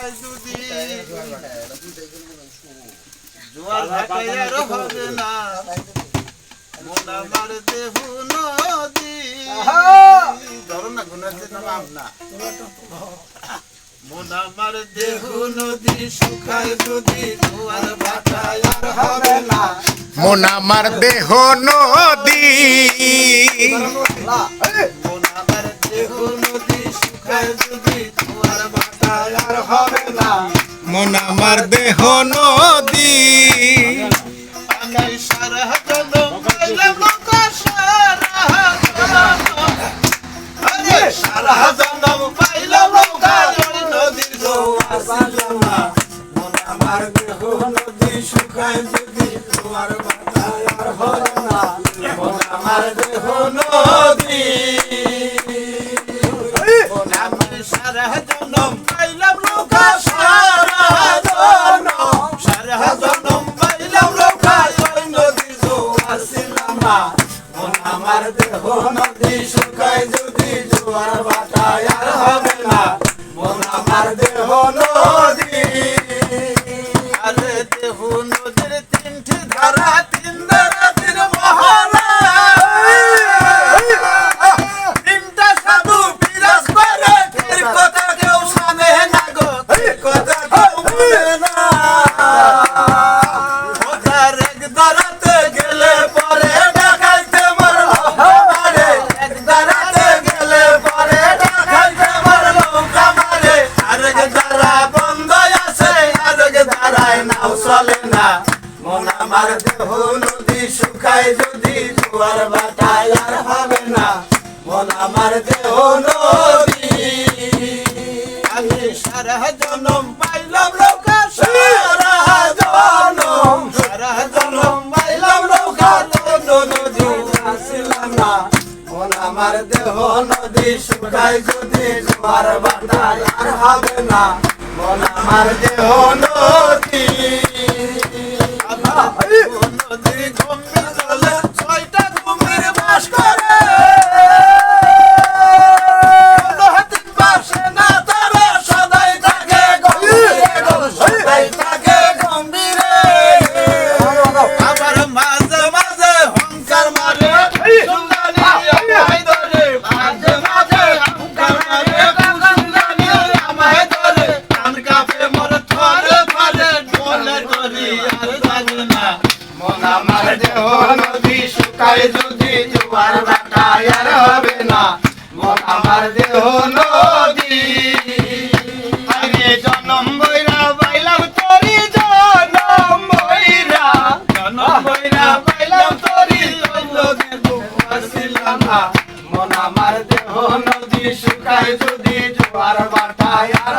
শুকায় যদি জোয়ার ভাটায় আর হবে না মন আমার দেহ নদী ধরো না গুনাতে নাম না মন আমার দেহ নদী শুকায় যদি জোয়ার ভাটায় আর হবে না মন আমার দেহ নদী মন আমার দেহ নদী শুকায় যদি জোয়ার ভাটায় আর হবে না মন আমার দেহ নদী আমি সারা জনম পাইলাম নৌকা সারা জনম পাইলাম নৌকা ওই নদীর জোয়ার ছিলাম না মন আমার দেহ নদী শুকায় যদি জোয়ার ভাটায় আর হবে না মন আমার দেহ নদী আমি সারা জনম পাইলাম নৌকা সারা জনম পাইলাম নৌকা ওই নদীর জোয়ার ছিলাম না মন আমার দেহ নদী শুকায় যদি জোয়ার ভাটায় আর হবে না মন আমার দেহ নদী আরে দেহ নদীর তিনটি ধারা তিন ধারা তিন মহলা তিনটা সাধু বিরাজ করে এর কথা কেউ শোনে না গো এর কথা কেউ বলে না ওটার এক দাঁড়াতে গেলে পরে ডাকাইতে মারলো মারে এক দাঁড়াতে গেলে পরে ডাকাইতে মারলো কামারে আরেক দাঁড়া বন্ধ আছে আরেক দাঁড়ায় নাও চলে না মন আমার দেহ নদী শুকায় যদি জোয়ার ভাটায় আর হবে না মন আমার দেহ নদী আমি সারা জনম পাইলাম নৌকা সারা জনম পাইলাম নৌকা নদী আসিলাম না মন আমার দেহ নদী শুকায় যদি জোয়ার ভাটায় আর হবে না মন আমার দেহ নদী নদী গম্ভীর জলে ছয়টা কুমির বাস করে আমার দেহ নদী শুকায় যদি জোয়ার ভাটায় আর হবে না মন আমার দেহ নদী আরে জনম বইরা পাইলাম তোরি জনম বইরা পাইলাম তোরি নদীর জোয়ার ছিলাম না মন আমার দেহ নদী শুকায় যদি জোয়ার ভাটায় আর